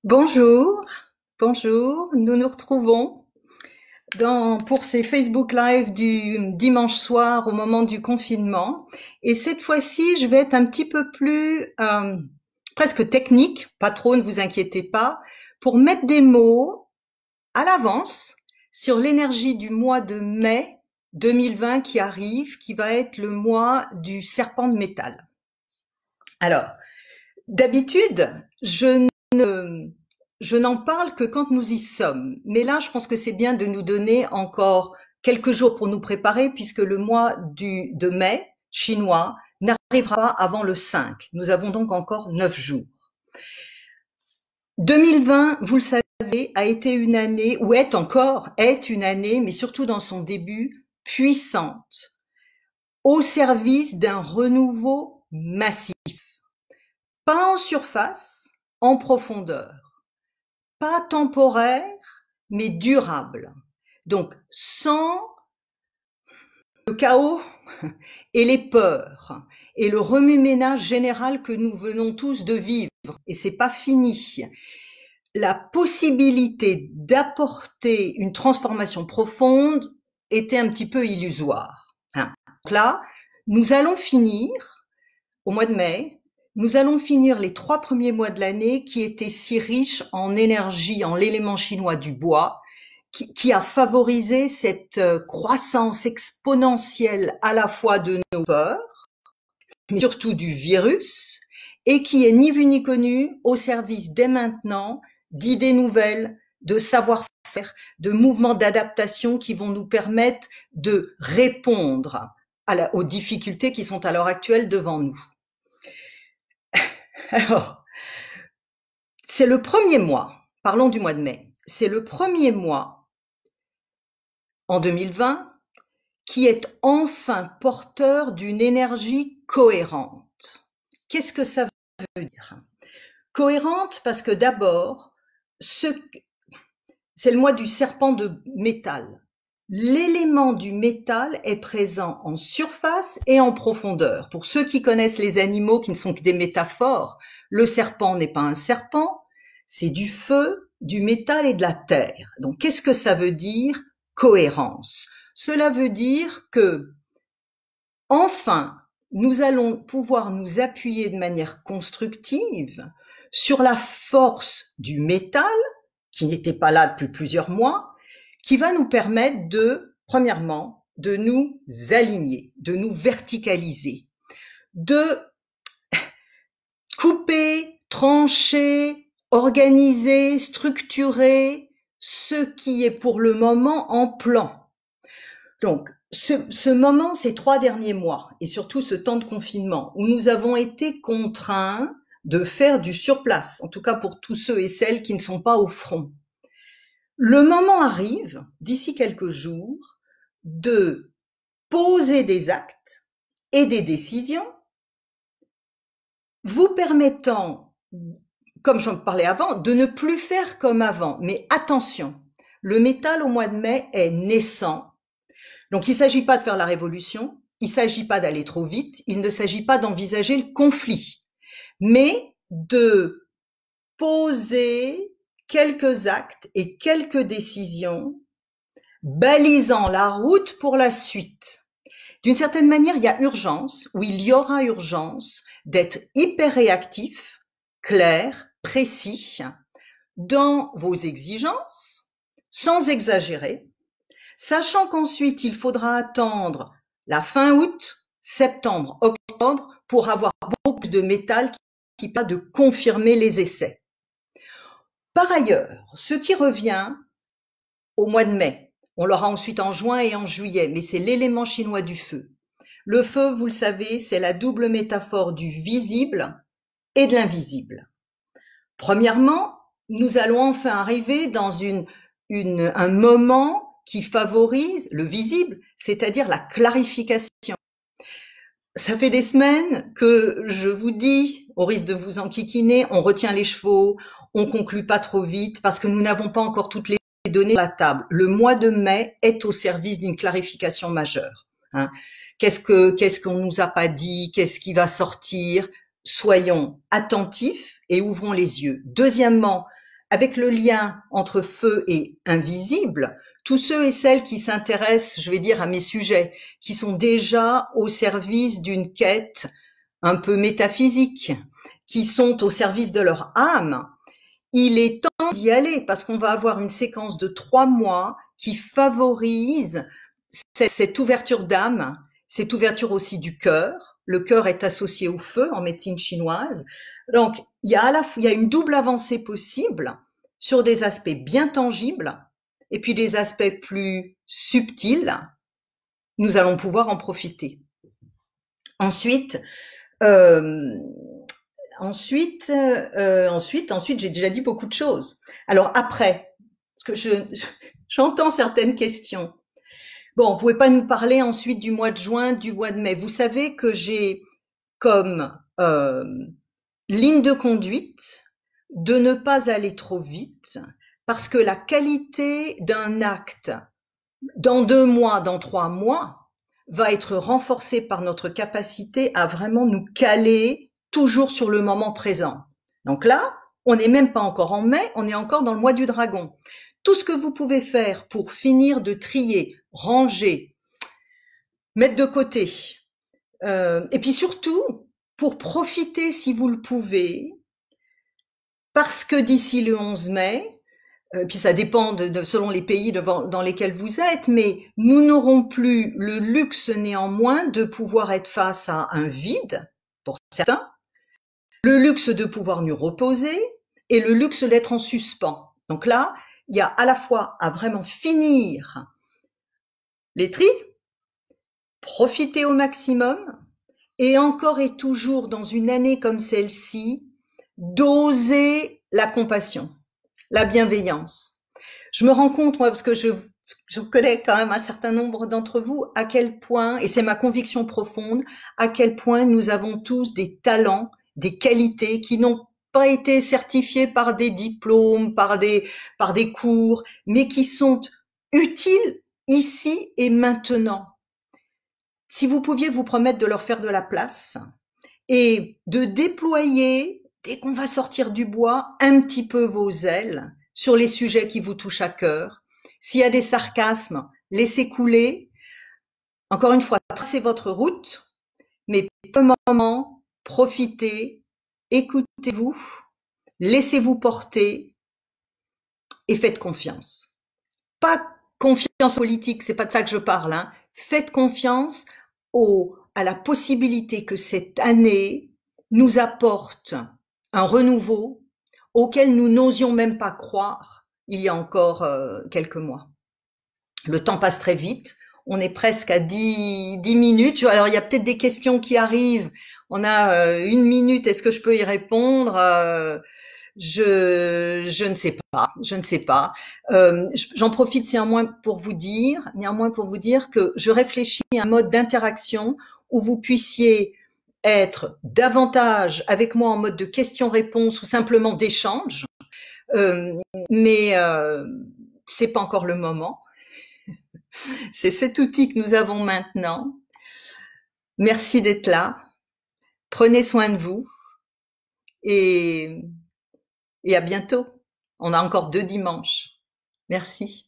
Bonjour, bonjour, nous nous retrouvons pour ces Facebook Live du dimanche soir au moment du confinement. Et cette fois-ci, je vais être un petit peu plus presque technique, pas trop, ne vous inquiétez pas, pour mettre des mots à l'avance sur l'énergie du mois de mai 2020 qui arrive, qui va être le mois du serpent de métal. Alors, d'habitude, je n'en parle que quand nous y sommes. Mais là, je pense que c'est bien de nous donner encore quelques jours pour nous préparer, puisque le mois de mai chinois n'arrivera pas avant le 5. Nous avons donc encore 9 jours. 2020, vous le savez, a été une année, ou est une année, mais surtout dans son début, puissante, au service d'un renouveau massif. Pas en surface, en profondeur. Pas temporaire, mais durable. Donc, sans le chaos et les peurs et le remue-ménage général que nous venons tous de vivre, et c'est pas fini. La possibilité d'apporter une transformation profonde était un petit peu illusoire. Donc là, nous allons finir au mois de mai. Nous allons finir les 3 premiers mois de l'année qui étaient si riches en énergie, en l'élément chinois du bois, qui a favorisé cette croissance exponentielle à la fois de nos peurs, mais surtout du virus, et qui est ni vu ni connu au service dès maintenant d'idées nouvelles, de savoir-faire, de mouvements d'adaptation qui vont nous permettre de répondre aux difficultés qui sont à l'heure actuelle devant nous. Alors, c'est le premier mois, parlons du mois de mai, c'est le premier mois en 2020 qui est enfin porteur d'une énergie cohérente. Qu'est-ce que ça veut dire? Cohérente parce que d'abord, c'est le mois du serpent de métal. L'élément du métal est présent en surface et en profondeur. Pour ceux qui connaissent les animaux qui ne sont que des métaphores, le serpent n'est pas un serpent, c'est du feu, du métal et de la terre. Donc, qu'est-ce que ça veut dire cohérence? Cela veut dire que, enfin, nous allons pouvoir nous appuyer de manière constructive sur la force du métal, qui n'était pas là depuis plusieurs mois, qui va nous permettre premièrement, de nous aligner, de nous verticaliser, de couper, trancher, organiser, structurer ce qui est pour le moment en plan. Donc, ce moment, ces 3 derniers mois, et surtout ce temps de confinement, où nous avons été contraints de faire du surplace, en tout cas pour tous ceux et celles qui ne sont pas au front. Le moment arrive, d'ici quelques jours, de poser des actes et des décisions vous permettant, comme j'en parlais avant, de ne plus faire comme avant. Mais attention, le métal au mois de mai est naissant. Donc il ne s'agit pas de faire la révolution, il ne s'agit pas d'aller trop vite, il ne s'agit pas d'envisager le conflit, mais de poser quelques actes et quelques décisions balisant la route pour la suite. D'une certaine manière, il y a urgence, ou il y aura urgence, d'être hyper réactif, clair, précis, dans vos exigences, sans exagérer, sachant qu'ensuite il faudra attendre la fin août, septembre, octobre, pour avoir beaucoup de métal qui permet de confirmer les essais. Par ailleurs, ce qui revient au mois de mai, on l'aura ensuite en juin et en juillet, mais c'est l'élément chinois du feu. Le feu, vous le savez, c'est la double métaphore du visible et de l'invisible. Premièrement, nous allons enfin arriver dans un moment qui favorise le visible, c'est-à-dire la clarification. Ça fait des semaines que je vous dis, au risque de vous enquiquiner, on retient les chevaux, on conclut pas trop vite parce que nous n'avons pas encore toutes les données sur la table. Le mois de mai est au service d'une clarification majeure. Qu'est-ce qu'on nous a pas dit? Qu'est-ce qui va sortir? Soyons attentifs et ouvrons les yeux. Deuxièmement, avec le lien entre feu et invisible, tous ceux et celles qui s'intéressent, je vais dire, à mes sujets, qui sont déjà au service d'une quête un peu métaphysique, qui sont au service de leur âme, il est temps d'y aller parce qu'on va avoir une séquence de 3 mois qui favorise cette ouverture d'âme, cette ouverture aussi du cœur. Le cœur est associé au feu en médecine chinoise. Donc, il y a une double avancée possible sur des aspects bien tangibles et puis des aspects plus subtils. Nous allons pouvoir en profiter. Ensuite, j'ai déjà dit beaucoup de choses. Alors après, parce que j'entends certaines questions. Bon, vous pouvez pas nous parler ensuite du mois de juin, du mois de mai. Vous savez que j'ai comme ligne de conduite de ne pas aller trop vite parce que la qualité d'un acte dans 2 mois, dans 3 mois, va être renforcée par notre capacité à vraiment nous caler toujours sur le moment présent. Donc là, on n'est même pas encore en mai, on est encore dans le mois du dragon. Tout ce que vous pouvez faire pour finir de trier, ranger, mettre de côté, et puis surtout, pour profiter si vous le pouvez, parce que d'ici le 11 mai, puis ça dépend selon les pays dans lesquels vous êtes, mais nous n'aurons plus le luxe néanmoins de pouvoir être face à un vide, pour certains, le luxe de pouvoir nous reposer et le luxe d'être en suspens. Donc là, il y a à la fois à vraiment finir les tris, profiter au maximum, et encore et toujours dans une année comme celle-ci, d'oser la compassion, la bienveillance. Je me rends compte, moi, parce que je connais quand même un certain nombre d'entre vous, à quel point, et c'est ma conviction profonde, à quel point nous avons tous des talents, des qualités qui n'ont pas été certifiés par des diplômes, par des cours, mais qui sont utiles ici et maintenant. Si vous pouviez vous promettre de leur faire de la place et de déployer, dès qu'on va sortir du bois, un petit peu vos ailes sur les sujets qui vous touchent à cœur. S'il y a des sarcasmes, laissez couler. Encore une fois, tracez votre route, mais pour le moment, profitez, écoutez-vous, laissez-vous porter et faites confiance. Pas confiance politique, c'est pas de ça que je parle, hein. Faites confiance à la possibilité que cette année nous apporte un renouveau auquel nous n'osions même pas croire il y a encore quelques mois. Le temps passe très vite, on est presque à 10 minutes. Alors il y a peut-être des questions qui arrivent, on a 1 minute, est-ce que je peux y répondre? Je ne sais pas, je ne sais pas. J'en profite néanmoins pour vous dire que je réfléchis à un mode d'interaction où vous puissiez être davantage avec moi en mode de questions-réponses ou simplement d'échange, mais c'est pas encore le moment. C'est cet outil que nous avons maintenant. Merci d'être là. Prenez soin de vous et à bientôt. On a encore 2 dimanches. Merci.